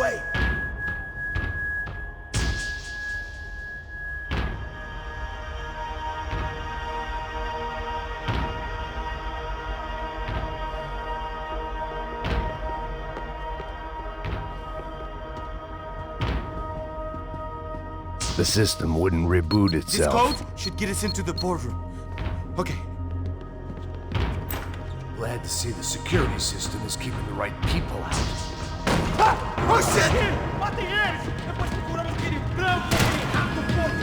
way. The system wouldn't reboot itself. This code should get us into the boardroom. Okay. Glad to see the security system is keeping the right people out. Ah! Oh shit! Matem eles! Depois procuramos aquele branco, aquele rato porco!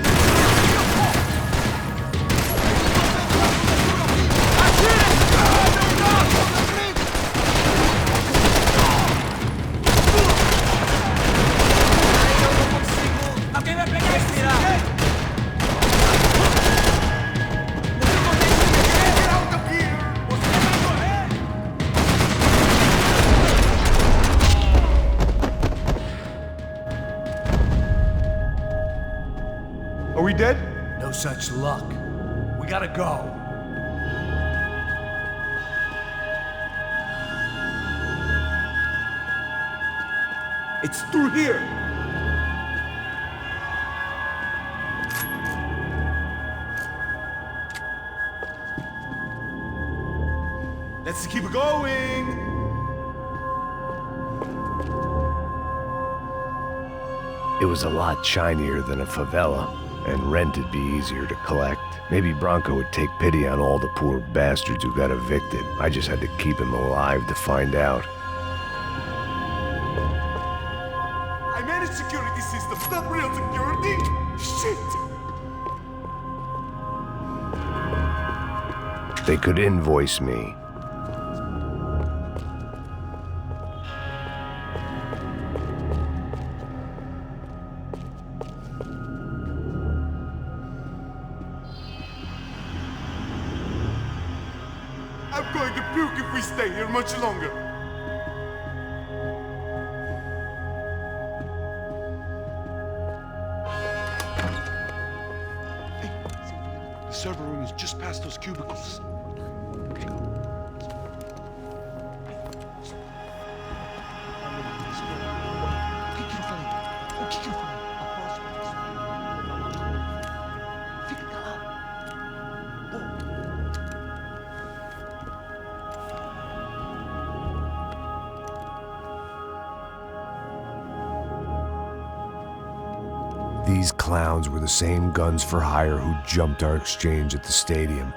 Alguém vai pegar esse pirata! Are we dead? No such luck. We gotta go. It's through here! Let's keep going! It was a lot shinier than a favela, and rent'd be easier to collect. Maybe Bronco would take pity on all the poor bastards who got evicted. I just had to keep him alive to find out. I managed security systems, not real security! Shit! They could invoice me. I'm going to puke if we stay here much longer. The server room is just past those cubicles. These clowns were the same guns for hire who jumped our exchange at the stadium.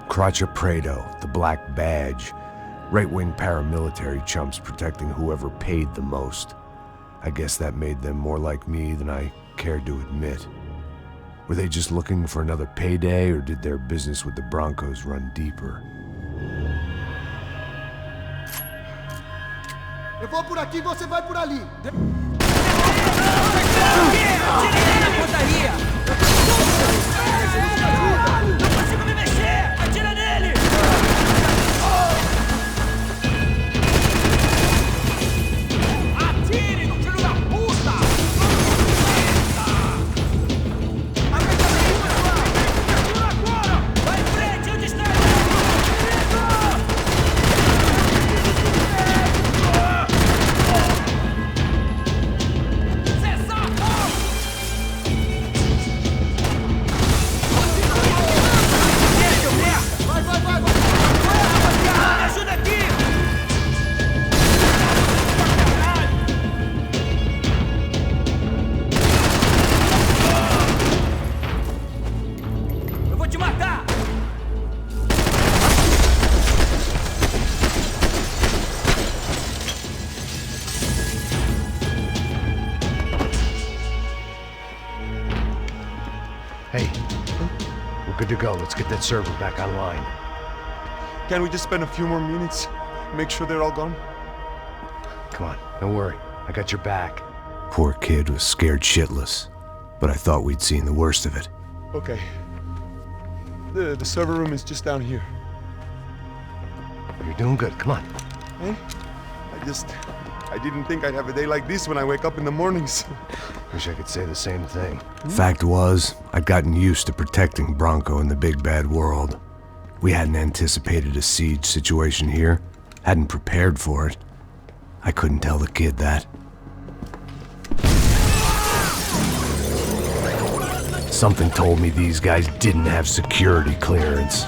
Crotcha Prado, the Black Badge, right-wing paramilitary chumps protecting whoever paid the most. I guess that made them more like me than I cared to admit. Were they just looking for another payday, or did their business with the Broncos run deeper? Eu vou por aqui, você vai por ali. Atirei na pontaria! Não consigo me mexer! Atira nele! Atire no filho da puta! Atira agora! Vai em frente, onde está ele? Hey, we're good to go. Let's get that server back online. Can't we just spend a few more minutes? Make sure they're all gone? Come on, don't worry. I got your back. Poor kid was scared shitless, but I thought we'd seen the worst of it. Okay. The server room is just down here. You're doing good. Come on. Hey? I didn't think I'd have a day like this when I wake up in the mornings. Wish I could say the same thing. Fact was, I'd gotten used to protecting Bronco in the big bad world. We hadn't anticipated a siege situation here, hadn't prepared for it. I couldn't tell the kid that. Something told me these guys didn't have security clearance.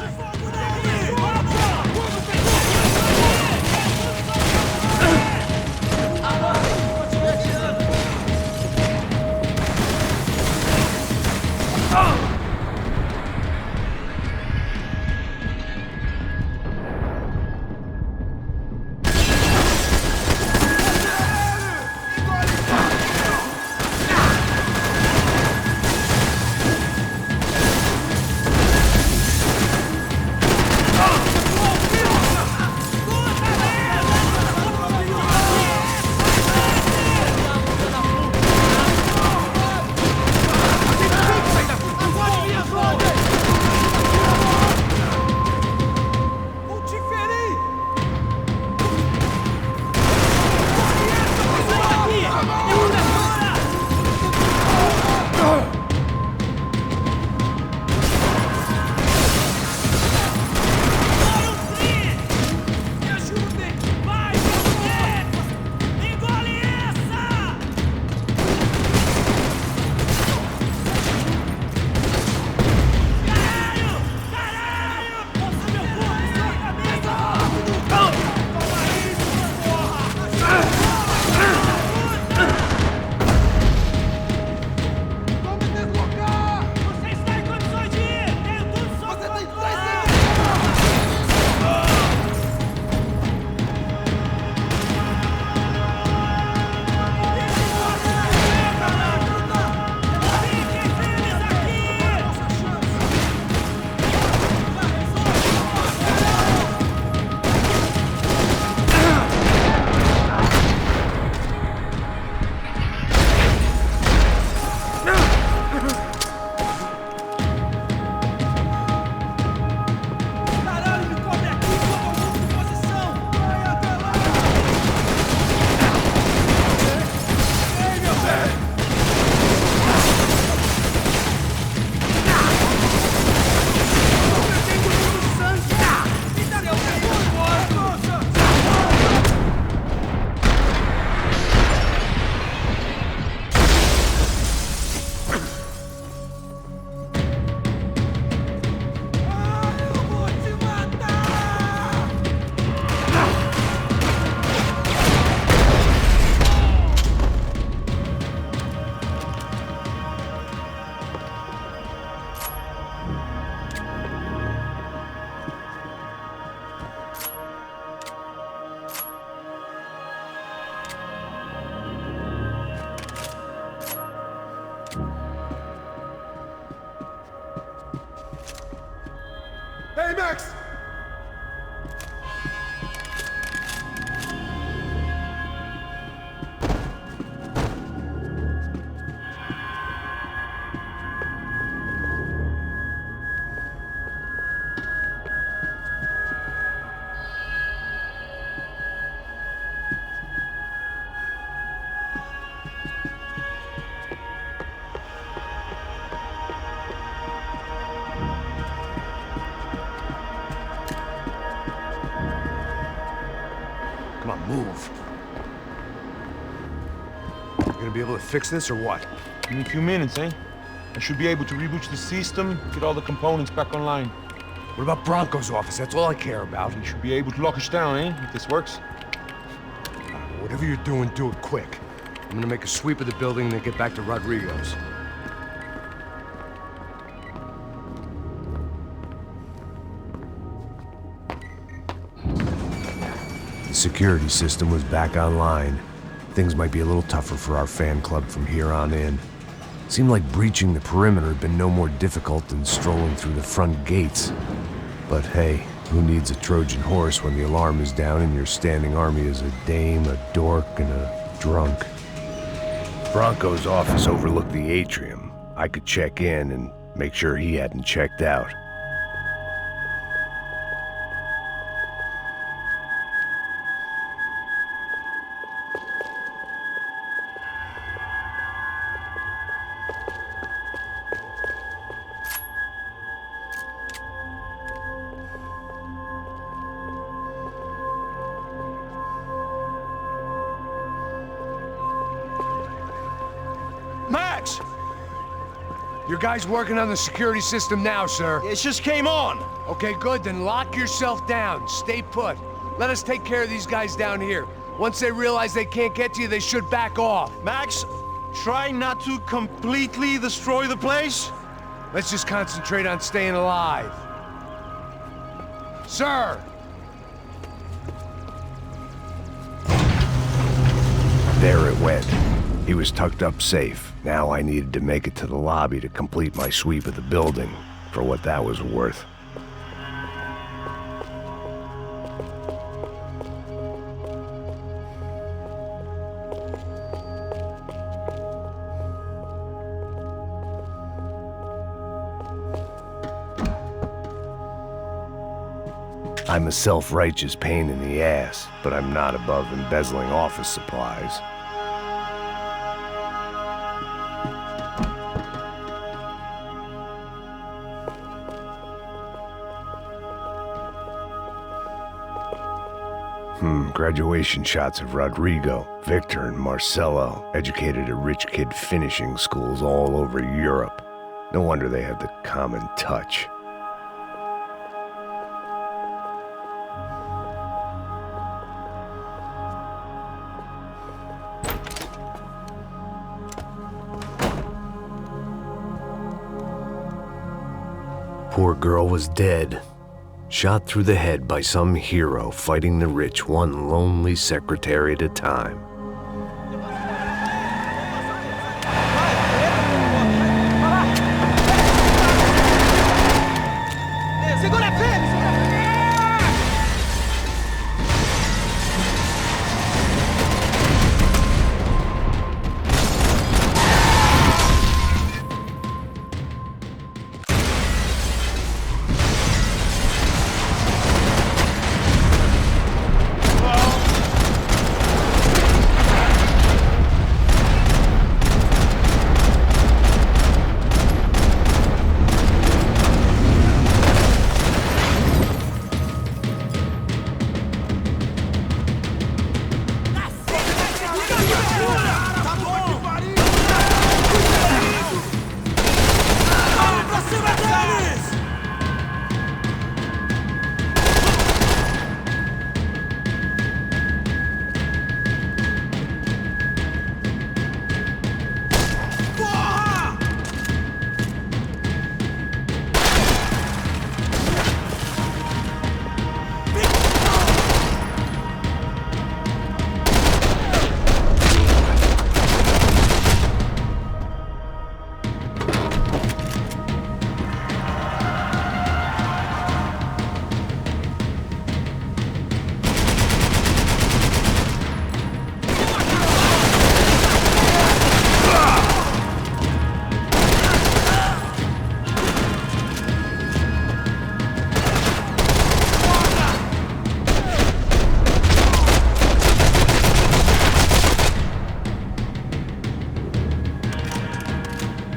Hey, Max! Come on, move. You gonna be able to fix this or what? In a few minutes, eh? I should be able to reboot the system, get all the components back online. What about Bronco's office? That's all I care about. You should be able to lock us down, eh? If this works. Whatever you're doing, do it quick. I'm gonna make a sweep of the building and then get back to Rodrigo's. The security system was back online. Things might be a little tougher for our fan club from here on in. Seemed like breaching the perimeter had been no more difficult than strolling through the front gates. But hey, who needs a Trojan horse when the alarm is down and your standing army is a dame, a dork, and a drunk? Bronco's office overlooked the atrium. I could check in and make sure he hadn't checked out. Max! Your guy's working on the security system now, sir. It just came on. Okay, good, then lock yourself down. Stay put. Let us take care of these guys down here. Once they realize they can't get to you, they should back off. Max, try not to completely destroy the place. Let's just concentrate on staying alive. Sir! There it went. He was tucked up safe. Now I needed to make it to the lobby to complete my sweep of the building, for what that was worth. I'm a self-righteous pain in the ass, but I'm not above embezzling office supplies. Graduation shots of Rodrigo, Victor, and Marcelo, educated at rich kid finishing schools all over Europe. No wonder they have the common touch. Poor girl was dead. Shot through the head by some hero fighting the rich one lonely secretary at a time.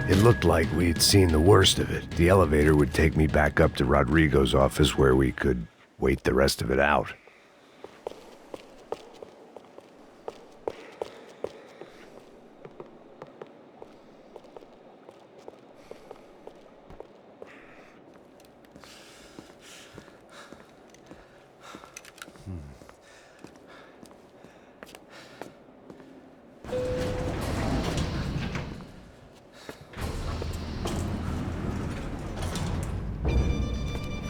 It looked like we'd seen the worst of it. The elevator would take me back up to Rodrigo's office where we could wait the rest of it out.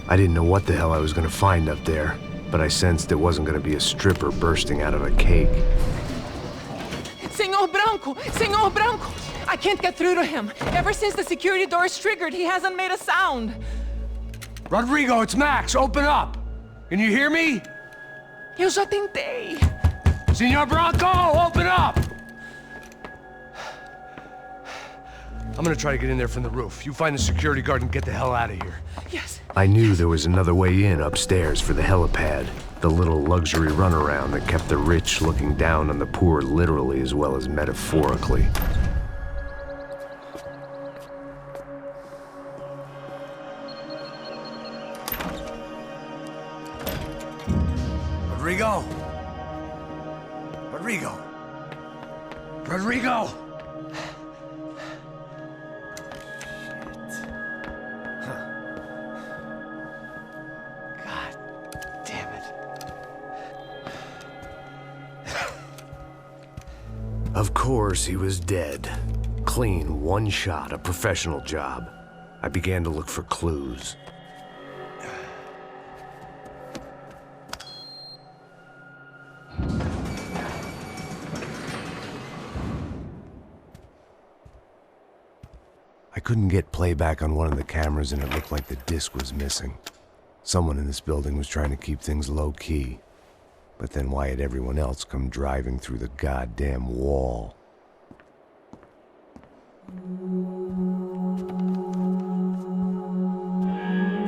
I didn't know what the hell I was gonna find up there, but I sensed it wasn't gonna be a stripper bursting out of a cake. Senor Branco, I can't get through to him. Ever since the security door is triggered, he hasn't made a sound. Rodrigo, it's Max, open up! Can you hear me? Eu já tentei. Senor Branco, open up! I'm gonna try to get in there from the roof. You find the security guard and get the hell out of here. Yes. I knew there was another way in upstairs for the helipad, the little luxury runaround that kept the rich looking down on the poor literally as well as metaphorically. Rodrigo? Rodrigo? Rodrigo? course, he was dead. Clean, one shot, a professional job. I began to look for clues. I couldn't get playback on one of the cameras and it looked like the disc was missing. Someone in this building was trying to keep things low-key. But then why had everyone else come driving through the goddamn wall?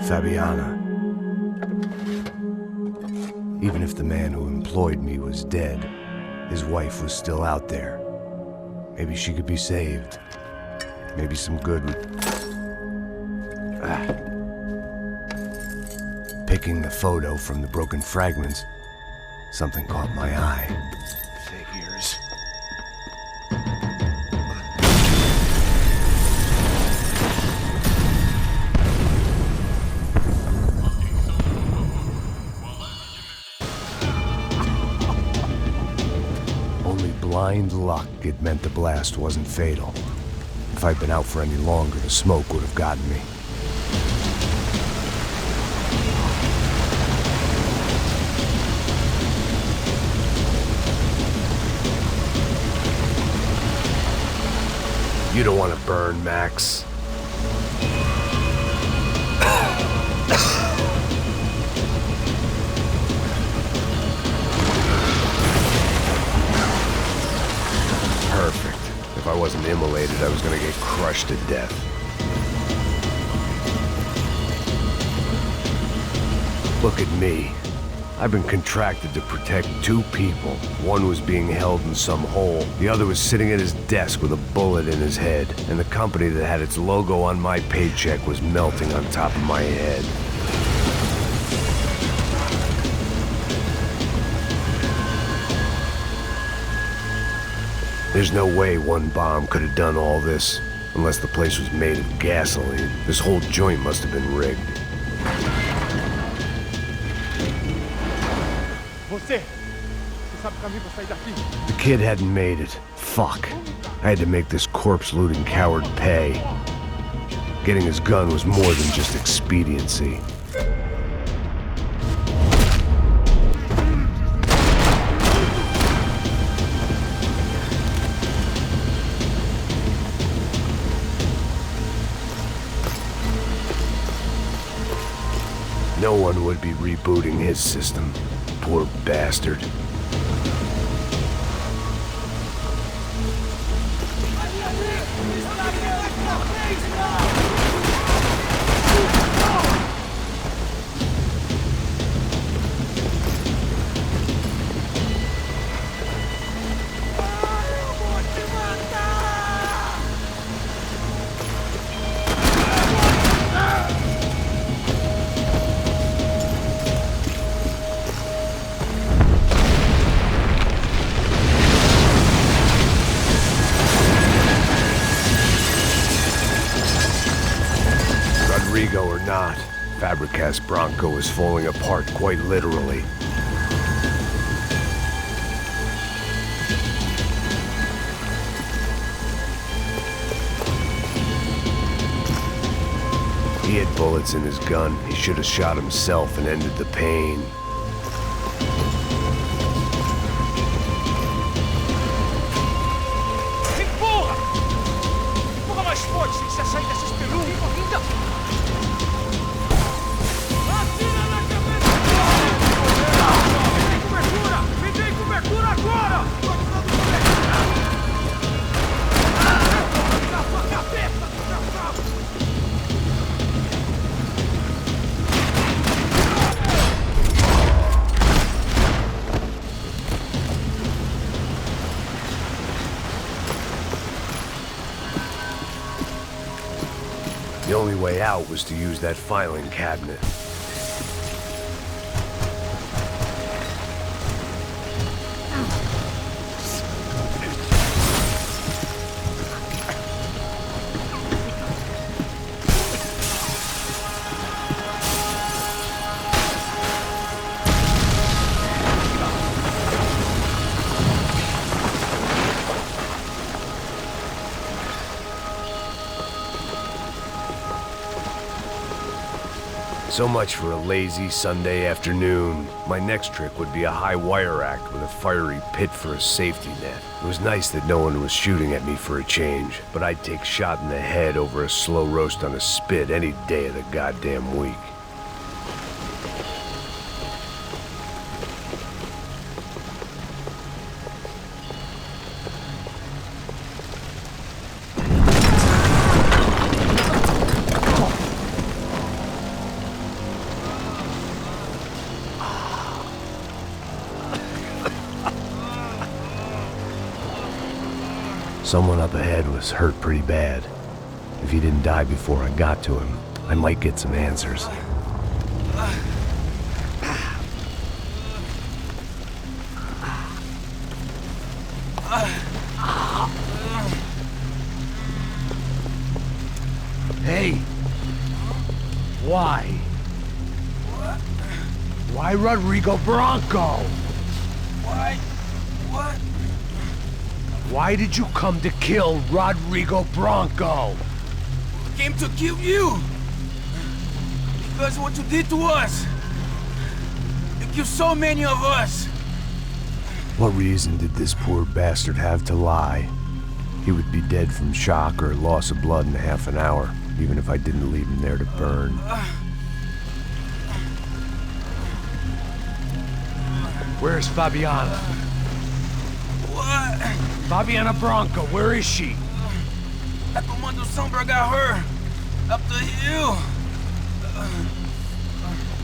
Fabiana. Even if the man who employed me was dead, his wife was still out there. Maybe she could be saved. Maybe some good would... Picking the photo from the broken fragments, something caught my eye. Figures. Only blind luck it meant the blast wasn't fatal. If I'd been out for any longer, the smoke would have gotten me. You don't want to burn, Max. Perfect. If I wasn't immolated, I was gonna get crushed to death. Look at me. I've been contracted to protect two people. One was being held in some hole. The other was sitting at his desk with a bullet in his head. And the company that had its logo on my paycheck was melting on top of my head. There's no way one bomb could have done all this, unless the place was made of gasoline. This whole joint must have been rigged. Você sabe o caminho pra sair daqui? The kid hadn't made it. Fuck. I had to make this corpse-looting coward pay. Getting his gun was more than just expediency. No one would be rebooting his system. Poor bastard. Rodrigo or not, Fabregas Bronco is falling apart quite literally. He had bullets in his gun. He should have shot himself and ended the pain. Empurra! Empurra mais forte, sem se sair dessa espelunca. Atira na cabeça! Me dê cobertura agora! Na sua cabeça, desgraçado! The only way out was to use that filing cabinet. So much for a lazy Sunday afternoon. My next trick would be a high wire act with a fiery pit for a safety net. It was nice that no one was shooting at me for a change, but I'd take shot in the head over a slow roast on a spit any day of the goddamn week. Someone up ahead was hurt pretty bad. If he didn't die before I got to him, I might get some answers. Hey! Why? Why Rodrigo Bronco? Why? What? Why did you come to kill Rodrigo Bronco? Came to kill you! Because what you did to us! You killed so many of us! What reason did this poor bastard have to lie? He would be dead from shock or loss of blood in half an hour, even if I didn't leave him there to burn. Where's Fabiana? What? Fabiana Bronco, where is she? That Comando Sombra got her! Up the hill!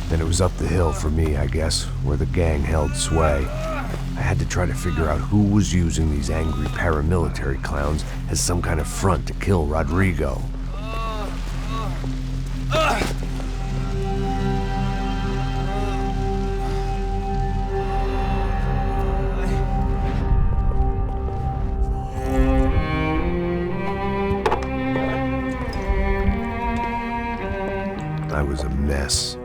Then it was up the hill for me, I guess, where the gang held sway. I had to try to figure out who was using these angry paramilitary clowns as some kind of front to kill Rodrigo. I was a mess.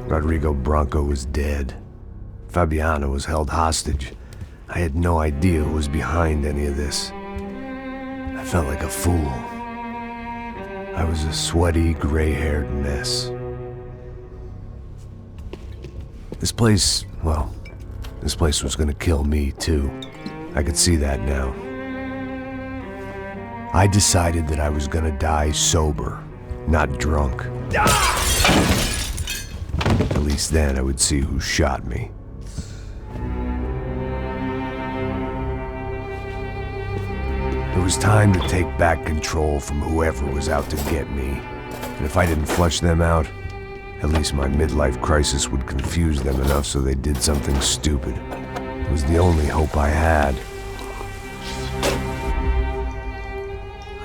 Rodrigo Bronco was dead. Fabiana was held hostage. I had no idea who was behind any of this. I felt like a fool. I was a sweaty, gray-haired mess. This place, well, this place was gonna kill me too. I could see that now. I decided that I was gonna die sober, not drunk. At least then I would see who shot me. It was time to take back control from whoever was out to get me. And if I didn't flush them out, at least my midlife crisis would confuse them enough so they did something stupid. It was the only hope I had.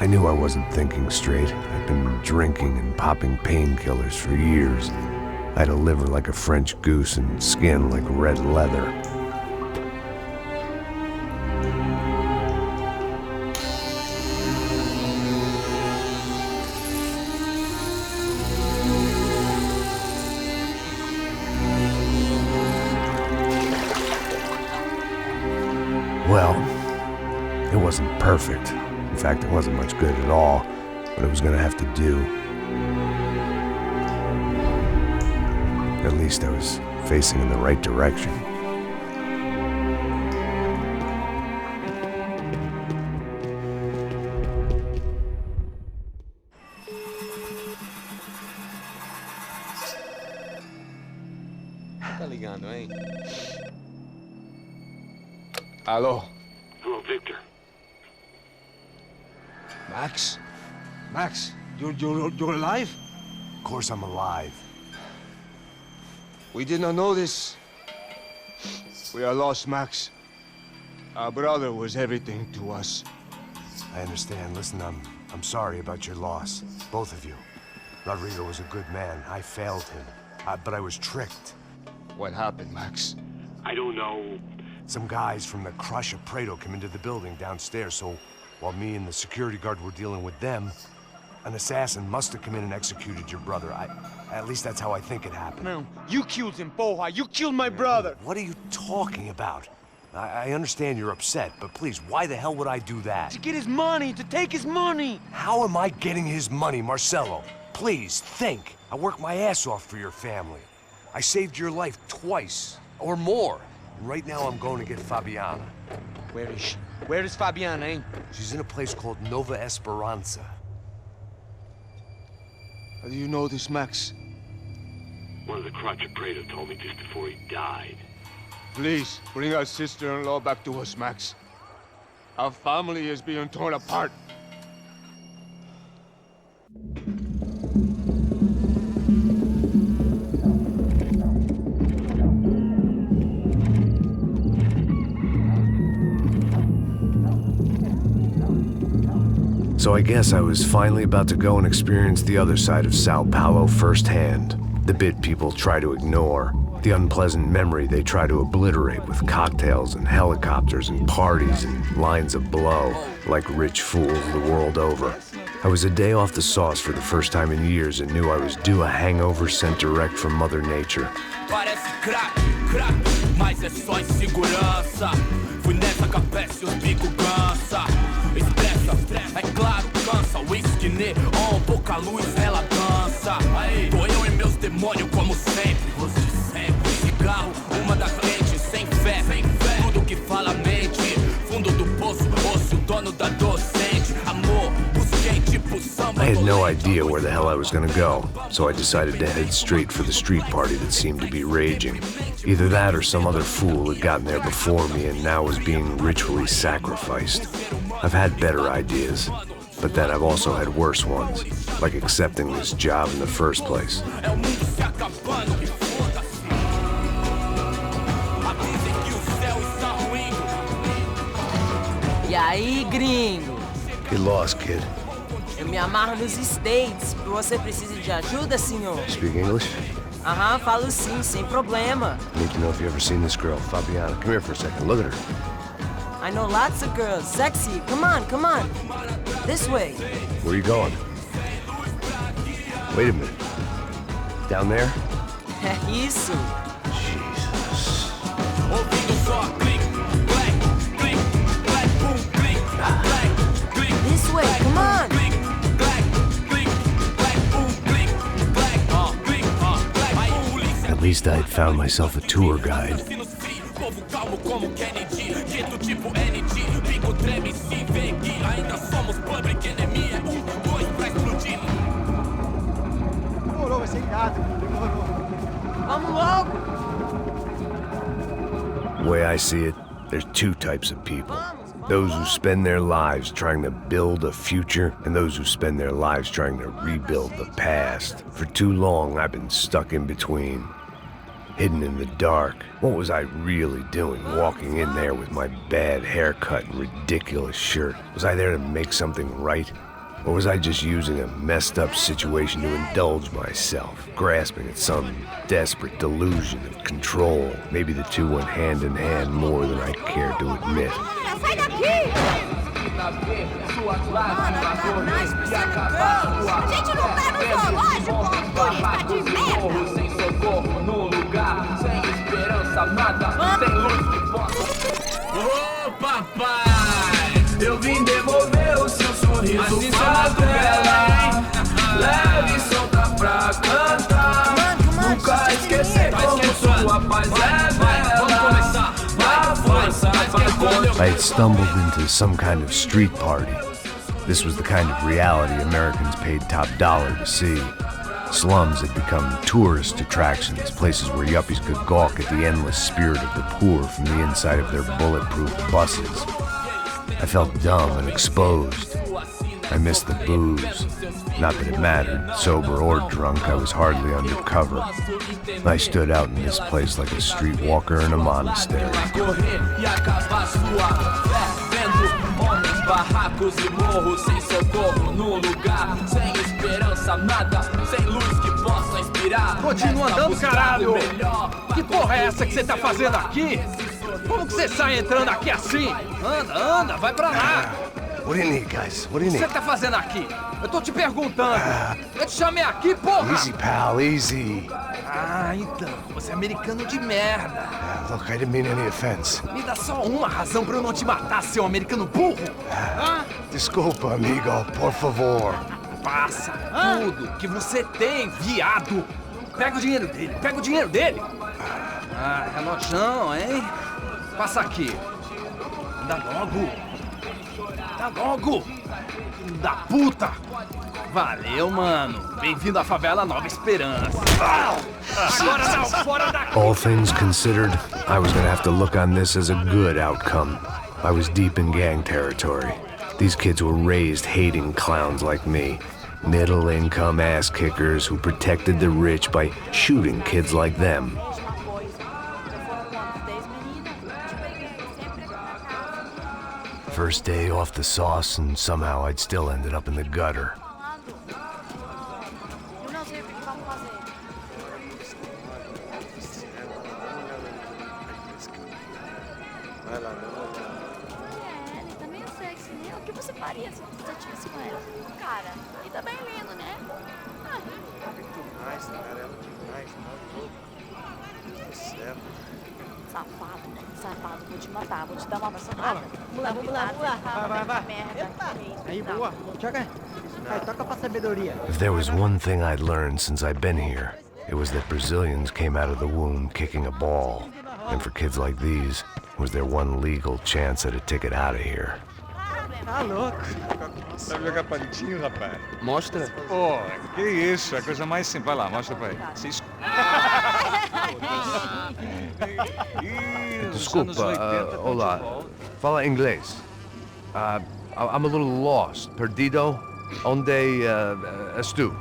I knew I wasn't thinking straight. I'd been drinking and popping painkillers for years. I had a liver like a French goose and skin like red leather. Well, it wasn't perfect. In fact, it wasn't much good at all, but it was gonna have to do. At least I was facing in the right direction. Tá ligando, hein? Alô? Hello, Victor. Max? Max, you're alive? Of course I'm alive. We did not know this. We are lost, Max. Our brother was everything to us. I understand. Listen, I'm sorry about your loss. Both of you. Rodrigo was a good man. I failed him. But I was tricked. What happened, Max? I don't know. Some guys from the Crush of Prado came into the building downstairs, so while me and the security guard were dealing with them, an assassin must have come in and executed your brother. At least that's how I think it happened. No, you killed him, Poha. You killed my brother. What are you talking about? I understand you're upset, but please, why the hell would I do that? To get his money, to take his money. How am I getting his money, Marcelo? Please, think. I worked my ass off for your family. I saved your life twice, or more. And right now I'm going to get Fabiana. Where is she? Where is Fabiana, eh? She's in a place called Nova Esperanza. How do you know this, Max? One of the Crotch Prado told me just before he died. Please, bring our sister-in-law back to us, Max. Our family is being torn apart. So I guess I was finally about to go and experience the other side of Sao Paulo firsthand. The bit people try to ignore. The unpleasant memory they try to obliterate with cocktails and helicopters and parties and lines of blow, like rich fools the world over. I was a day off the sauce for the first time in years and knew I was due a hangover sent direct from Mother Nature. Parece crack, mas é só insegurança. Fui nessa capeste, os bico cansa. Expressa, é claro, cansa. Whisky neon, pouca luz, ela dança. Tô eu e meus demônios como sempre. Cigarro, uma da frente, sem fé. Tudo que fala mente. Fundo do poço, osso, dono da docente. Amor, busquei tipo samba. I had no idea where the hell I was gonna go, so I decided to head straight for the street party that seemed to be raging. Either that or some other fool had gotten there before me and now was being ritually sacrificed. I've had better ideas, but then I've also had worse ones, like accepting this job in the first place. E aí, gringo? Get lost, kid. Eu me amarro nos States. Você precisa de ajuda, senhor? Speak English? Aham, falo sim, sem problema. I need to know if you ever seen this girl, Fabiana. Come here for a second. Look at her. I know lots of girls. Sexy. Come on, come on. This way. Where are you going? Wait a minute. Down there? Isso. Jesus. This way, come on. At least I'd found myself a tour guide. Vamos logo. The way I see it, there's two types of people. Those who spend their lives trying to build a future, and those who spend their lives trying to rebuild the past. For too long, I've been stuck in between. Hidden in the dark. What was I really doing walking in there with my bad haircut and ridiculous shirt? Was I there to make something right? Or was I just using a messed up situation to indulge myself, grasping at some desperate delusion of control? Maybe the two went hand in hand more than I cared to admit. Sai daqui! A gente não tá no zoológico, turista de merda! Sem socorro no lugar, sem esperança, nada, sem luz que possa. Ô papai, eu vim devolver o seu sorriso favela. Leve e solta pra cantar. Nunca esquecer como sua paz é bela. A força I had stumbled into some kind of street party. This was the kind of reality Americans paid top dollar to see. Slums had become tourist attractions, places where yuppies could gawk at the endless spirit of the poor from the inside of their bulletproof buses. I felt dumb and exposed. I missed the booze. Not that it mattered, sober or drunk, I was hardly undercover. I stood out in this place like a streetwalker in a monastery. Barracos e morros, sem socorro no lugar, sem esperança, nada, sem luz que possa inspirar. Continua andando, caralho! Que porra é essa que você tá fazendo aqui? Como que você sai entrando aqui assim? Anda, anda, vai pra lá! What do you need, guys? What do you O que need? você tá fazendo aqui? Eu tô te perguntando. Eu te chamei aqui, porra! Easy, pal, easy. Ah, então, você é americano de merda. Look, I didn't mean any offense. Me dá só uma razão pra eu não te matar, seu americano burro. Desculpa, amigo, por favor. Passa tudo que você tem, viado! Pega o dinheiro dele, pega o dinheiro dele! Ah, relojão, hein? Passa aqui. Dá logo! Dá logo! Filho da puta! Valeu, mano. Bem-vindo à favela Nova Esperança. Agora não, fora daqui! All things considered, I was gonna have to look on this as a good outcome. I was deep in gang territory. These kids were raised hating clowns like me. Middle-income ass-kickers who protected the rich by shooting kids like them. First day off the sauce, and somehow I'd still ended up in the gutter. Safado, vou te matar, vou te dar uma maçanada. Vamos lá. Vai. Aí, boa. Joga. Vai, toca pra sabedoria. If there was one thing I'd learned since I'd been here, it was that Brazilians came out of the womb kicking a ball. And for kids like these, was their one legal chance at a ticket out of here. Tá louco. Sabe jogar palitinho, rapaz? Mostra. Pô, que isso, é a coisa mais simples. Vai lá, mostra pra ele. Desculpa, olá. Fala inglês. I'm a little lost. Perdido? Onde és tu?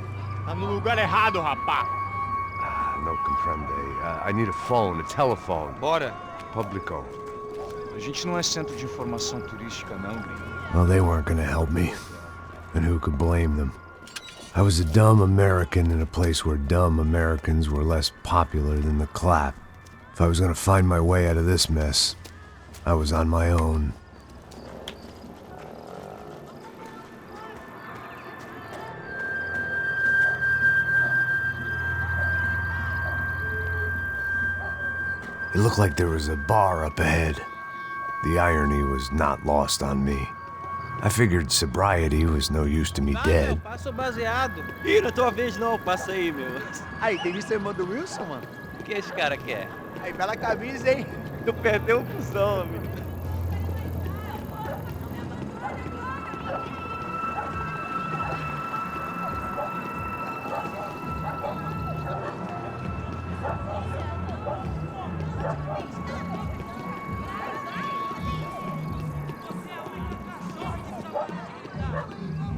Tá no lugar errado, rapaz. No comprende. I need a phone, a telephone. Bora. Publico. A gente não é centro de informação turística, não, gringo. Well, they weren't gonna help me. And who could blame them? I was a dumb American in a place where dumb Americans were less popular than the clap. If I was gonna find my way out of this mess, I was on my own. It looked like there was a bar up ahead. The irony was not lost on me. I figured sobriety was no use to me dead. Passo baseado. Ih, não é tua vez não, passa aí, meu. Aí, tem visto a irmã do Wilson, mano? O que esse cara quer? Aí, bela camisa, hein? Tu perdeu o cuzão, amigo.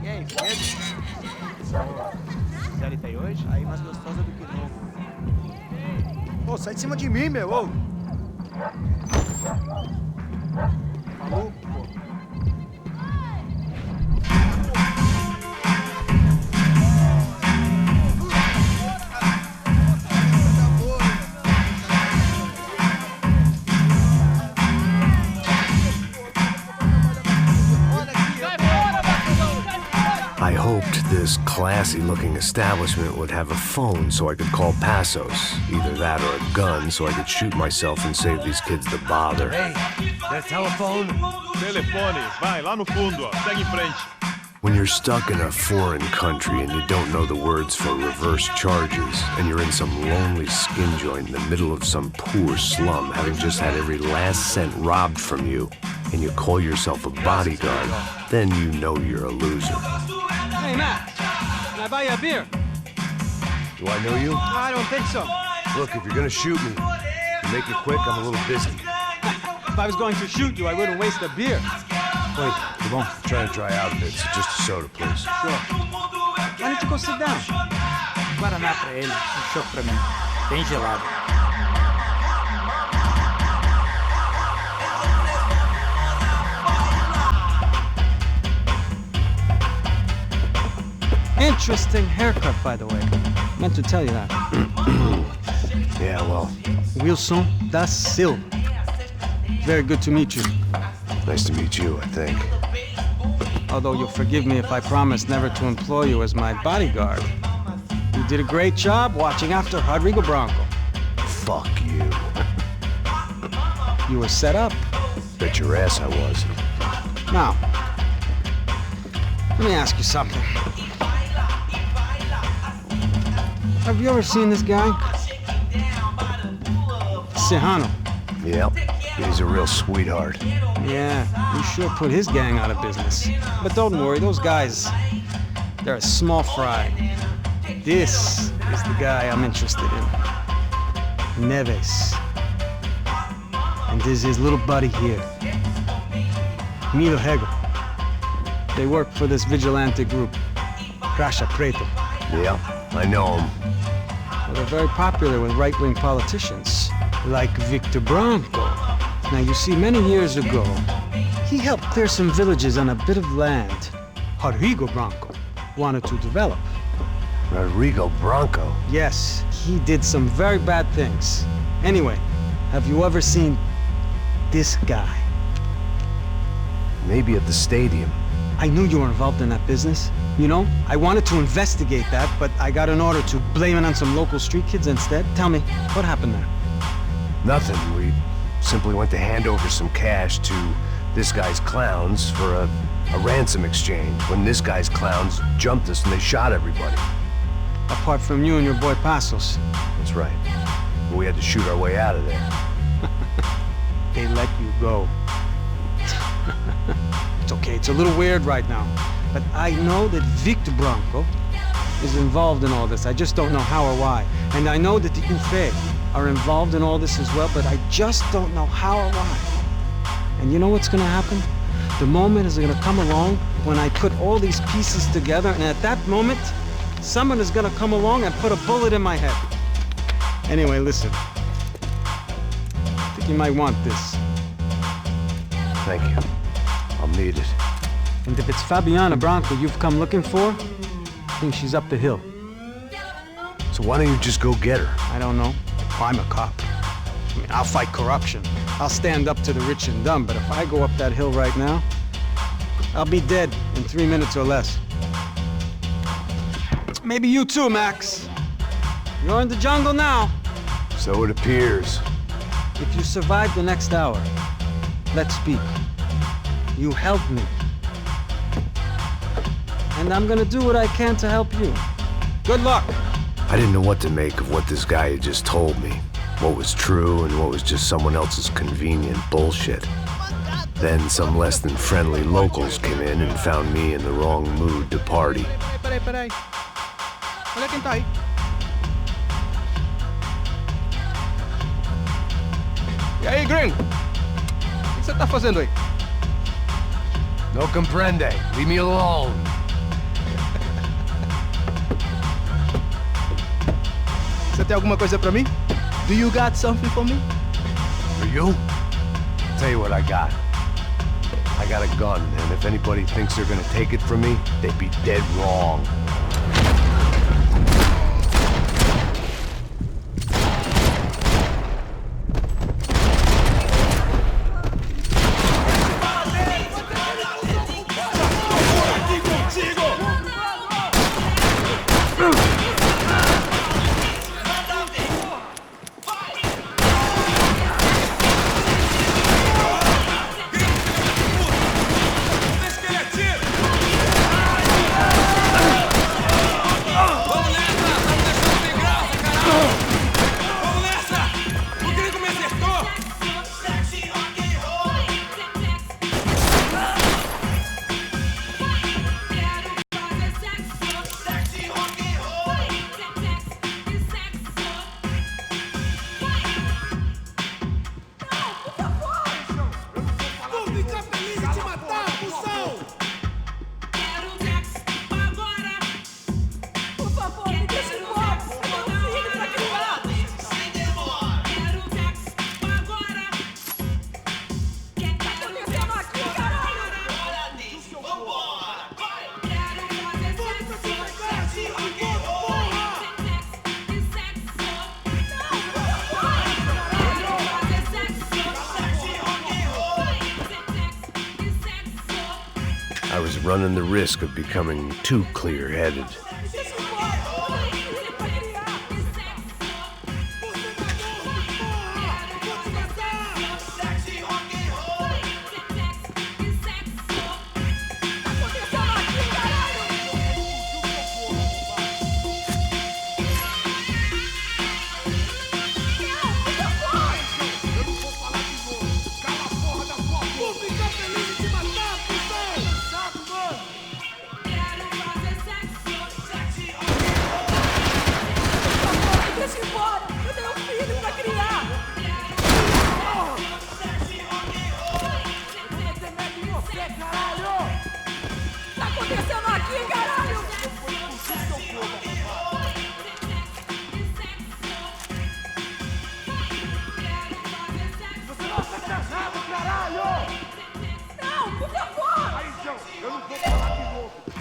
E aí, Pedro? Série tem hoje? Aí, mais gostosa do que novo. Ô, sai de cima de mim, meu! Ô. Maluco, pô. I hoped this classy-looking establishment would have a phone so I could call Passos. Either that or a gun so I could shoot myself and save these kids the bother. Hey, that telephone? Telefone, vai, lá no fundo, ó. Segue em frente. When you're stuck in a foreign country and you don't know the words for reverse charges, and you're in some lonely skin joint in the middle of some poor slum, having just had every last cent robbed from you, and you call yourself a bodyguard, then you know you're a loser. Hey, Matt. Can I buy you a beer? Do I know you? I don't think so. Look, if you're gonna shoot me, to make it quick, I'm a little busy. If I was going to shoot you, I wouldn't waste a beer. Wait, come on. Trying to dry out a bit, so just a soda, please. Sure. Why don't you go sit down? Guaraná pra ele, chopp pra mim. Bem gelado. Interesting haircut, by the way. Meant to tell you that. Yeah, well, Wilson da Silva. Very good to meet you. nice to meet you, I think. Although you'll forgive me if I promise never to employ you as my bodyguard. You did a great job watching after Rodrigo Branco. Fuck you. You were set up. Bet your ass I was. Now, let me ask you something. Have you ever seen this guy? Sejano. Yep, he's a real sweetheart. Yeah, he sure put his gang out of business. But don't worry, those guys, they're a small fry. This is the guy I'm interested in. Neves. And there's his little buddy here. Milo Hegel. They work for this vigilante group, Crasha Preto. Yeah, I know him. Well, they're very popular with right-wing politicians, like Victor Branco. Now, you see, many years ago, he helped clear some villages on a bit of land Rodrigo Branco wanted to develop. Rodrigo Branco? Yes, he did some very bad things. Anyway, have you ever seen this guy? Maybe at the stadium. I knew you were involved in that business. You know, I wanted to investigate that, but I got an order to blame it on some local street kids instead. Tell me, what happened there? Nothing. We simply went to hand over some cash to this guy's clowns for a ransom exchange when this guy's clowns jumped us and they shot everybody. Apart from you and your boy Passos. That's right. We had to shoot our way out of there. They let you go. It's okay, it's a little weird right now. But I know that Victor Branco is involved in all this. I just don't know how or why. And I know that the UFE are involved in all this as well, but I just don't know how or why. And you know what's gonna happen? The moment is gonna come along when I put all these pieces together, and at that moment, someone is gonna come along and put a bullet in my head. Anyway, listen. I think you might want this. Thank you. I'll need it. And if it's Fabiana Branco you've come looking for, I think she's up the hill. So why don't you just go get her? I don't know. I'm a cop. I mean, I'll fight corruption. I'll stand up to the rich and dumb, but if I go up that hill right now, I'll be dead in 3 minutes or less. Maybe you too, Max. You're in the jungle now. So it appears. If you survive the next hour, let's speak. You helped me. And I'm gonna do what I can to help you. Good luck! I didn't know what to make of what this guy had just told me. What was true and what was just someone else's convenient bullshit. Then some less than friendly locals came in and found me in the wrong mood to party. Peraí. Olha quem tá aí. E aí, gringo? O que você tá fazendo aí? No comprende. Leave me alone. Você tem alguma coisa pra mim? Do you got something for me? For you? I'll tell you what I got. I got a gun, and if anybody thinks they're gonna take it from me, they'd be dead wrong. I was running the risk of becoming too clear-headed.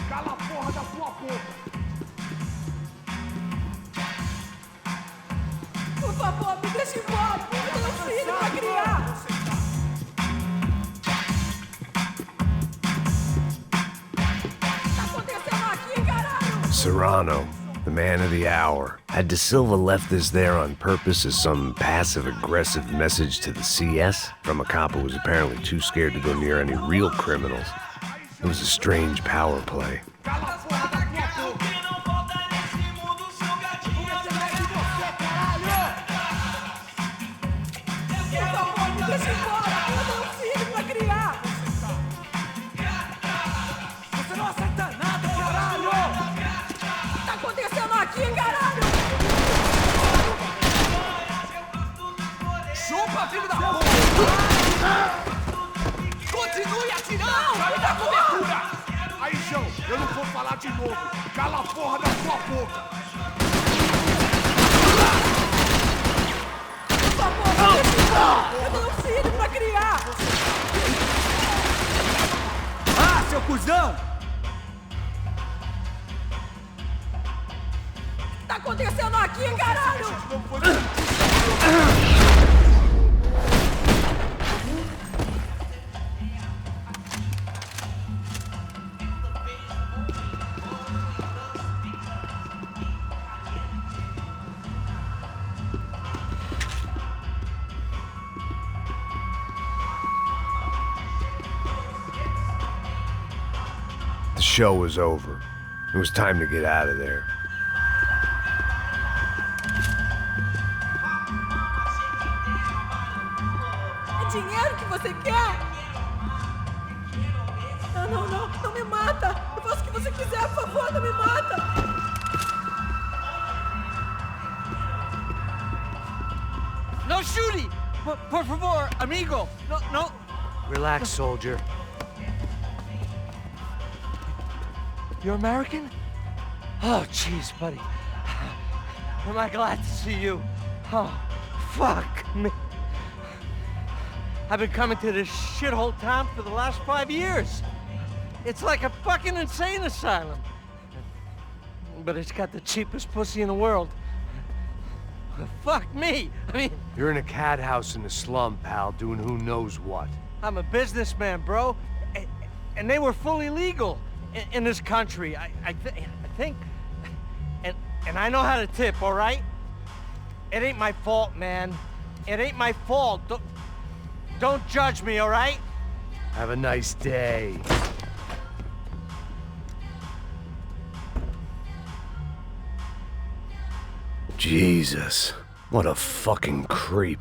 Cala a porra da sua boca! Por favor, me deixe embora! Eu tenho um filho pra criar! Tá acontecendo aqui, caralho? Serrano, the man of the hour. Had De Silva left this there on purpose as some passive-aggressive message to the CS from a cop who was apparently too scared to go near any real criminals? It was a strange power play. Chupa, filho da puta! Continue atirando! Me dá cobertura! Aí, João, eu não vou falar de novo. Cala a porra da sua boca! Por favor, me deixe embora! Eu tenho um filho pra criar! Ah, seu cuzão! O que tá acontecendo aqui, caralho? The show was over. It was time to get out of there. É dinheiro que você quer? Não me mata! Eu faço o que você quiser, por favor, não me mata! No shooting! Por favor, amigo! No. Relax, soldier. You're American? Oh, jeez, buddy. Am I glad to see you? Oh, fuck me. I've been coming to this shithole town for the last 5 years. It's like a fucking insane asylum. But it's got the cheapest pussy in the world. Fuck me. I mean... You're in a cat house in the slum, pal, doing who knows what. I'm a businessman, bro. And they were fully legal in this country. I think... And I know how to tip, all right? It ain't my fault, man. It ain't my fault. Don't judge me, all right? Have a nice day. Jesus, what a fucking creep.